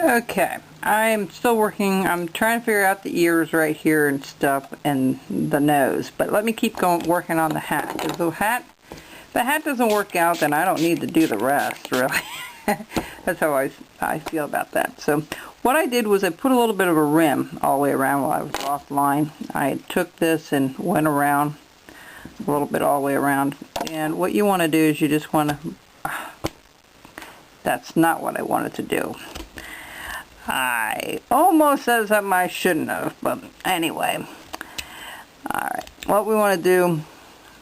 Okay, I'm still working. I'm trying to figure out the ears right here and stuff, and the nose. But let me keep going working on the hat. Because if the hat doesn't work out, then I don't need to do the rest, really. That's how I feel about that. So what I did was I put a little bit of a rim all the way around while I was offline. I took this and went around a little bit all the way around. And what you want to do is you just want to... That's not what I wanted to do. I almost said something I shouldn't have, but anyway. Alright, what we want to do,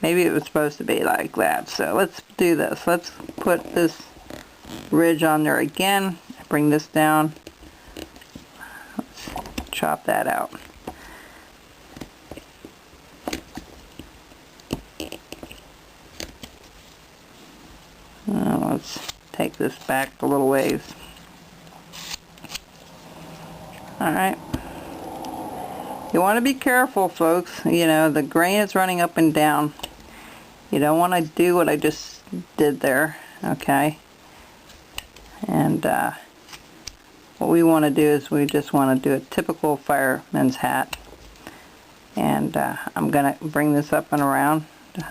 maybe it was supposed to be like that, so let's do this. Let's put this ridge on there again, bring this down, let's chop that out. Now let's take this back a little ways. Alright. You want to be careful, folks. You know, the grain is running up and down. You don't want to do what I just did there. Okay? And what we want to do is we just want to do a typical fireman's hat. And I'm going to bring this up and around.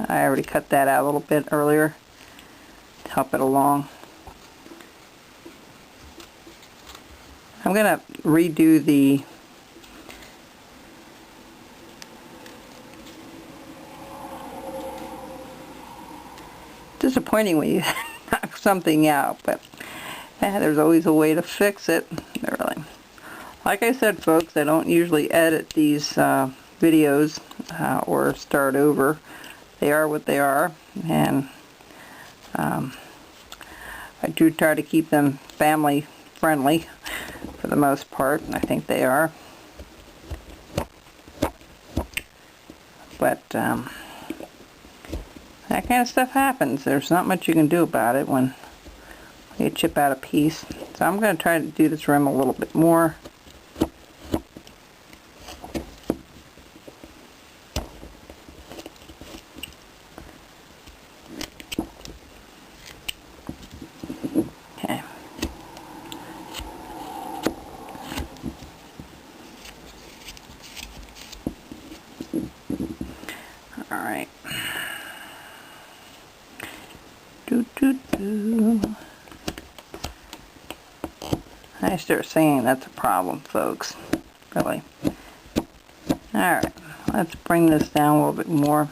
I already cut that out a little bit earlier to help it along. I'm going to redo the disappointing when you knock something out, but there's always a way to fix it. Really. Like I said, folks, I don't usually edit these videos or start over. They are what they are, and I do try to keep them family friendly for the most part, and I think they are. But that kind of stuff happens. There's not much you can do about it when you chip out a piece. So I'm going to try to do this rim a little bit more. Okay. Alright. I start singing, that's a problem, folks. Really. Alright, let's bring this down a little bit more.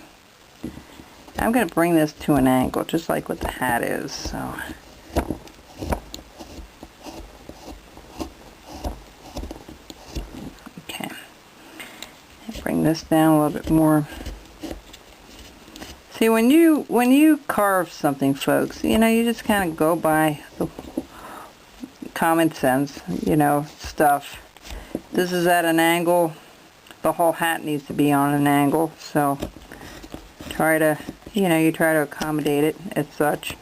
I'm going to bring this to an angle, just like what the hat is. So. Okay. Bring this down a little bit more. See, when you carve something, folks, you know, you just kind of go by the common sense, you know, stuff. This is at an angle. The whole hat needs to be on an angle, so try to, you know, you try to accommodate it as such.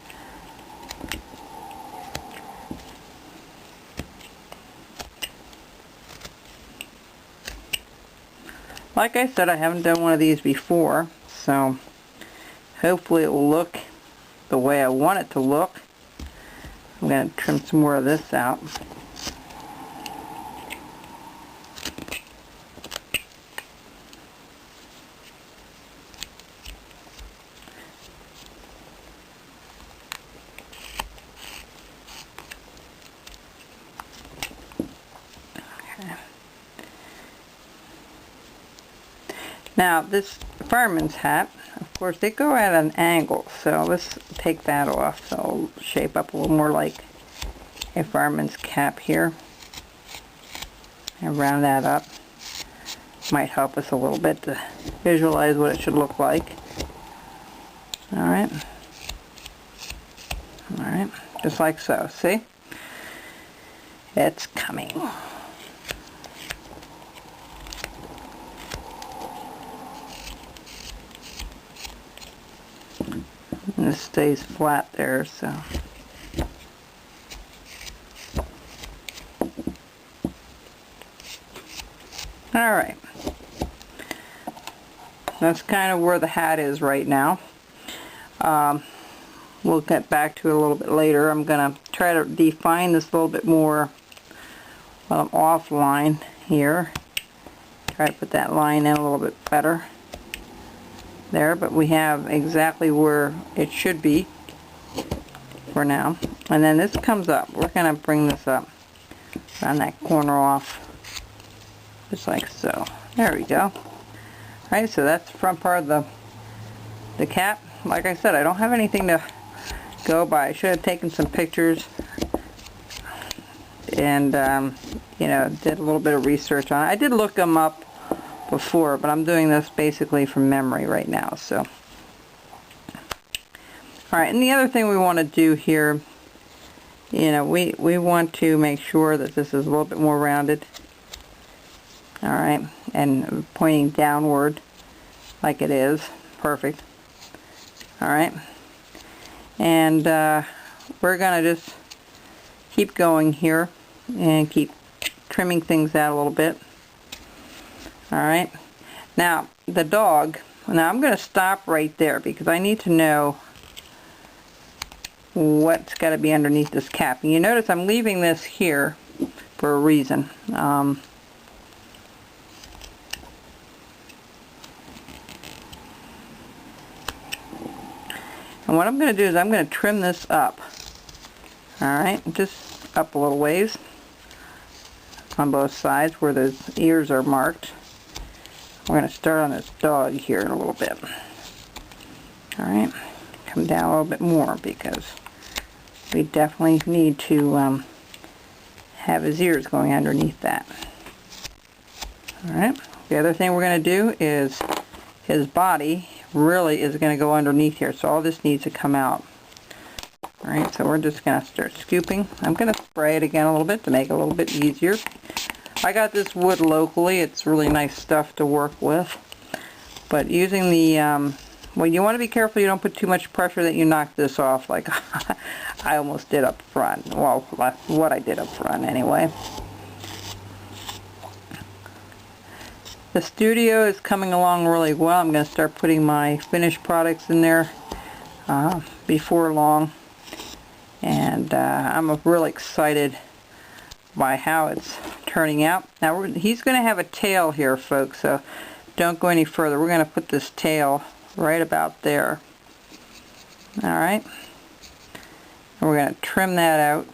Like I said, I haven't done one of these before, so hopefully it will look the way I want it to look. I'm going to trim some more of this out. Okay. Now this fireman's hat, of course, they go at an angle, so let's take that off. So I'll shape up a little more like a fireman's cap here and round that up. Might help us a little bit to visualize what it should look like. Alright. Alright, just like so. See? It's coming. And this stays flat there, so. Alright. That's kind of where the hat is right now. We'll get back to it a little bit later. I'm going to try to define this a little bit more while I'm offline here. Try to put that line in a little bit better there, but we have exactly where it should be for now. And then this comes up. We're going to bring this up, round that corner off, just like so. There we go. Alright, so that's the front part of the cap. Like I said, I don't have anything to go by. I should have taken some pictures and you know, did a little bit of research on it. I did look them up before, but I'm doing this basically from memory right now. So, alright, and the other thing we want to do here, you know, we want to make sure that this is a little bit more rounded. Alright, and pointing downward like it is. Perfect. Alright, and we're going to just keep going here and keep trimming things out a little bit. Alright, now the dog, now I'm going to stop right there because I need to know what's got to be underneath this cap. And you notice I'm leaving this here for a reason. And what I'm going to do is I'm going to trim this up. Alright, just up a little ways on both sides where those ears are marked. We're going to start on this dog here in a little bit. Alright, come down a little bit more because we definitely need to have his ears going underneath that. Alright, the other thing we're going to do is his body really is going to go underneath here, so all this needs to come out. Alright, so we're just going to start scooping. I'm going to spray it again a little bit to make it a little bit easier. I got this wood locally. It's really nice stuff to work with. But using the, well, you want to be careful you don't put too much pressure that you knock this off like I almost did up front. Well, what I did up front anyway. The studio is coming along really well. I'm going to start putting my finished products in there before long. And I'm really excited by how it's turning out. Now he's going to have a tail here, folks, so don't go any further. We're going to put this tail right about there. Alright. And we're going to trim that out.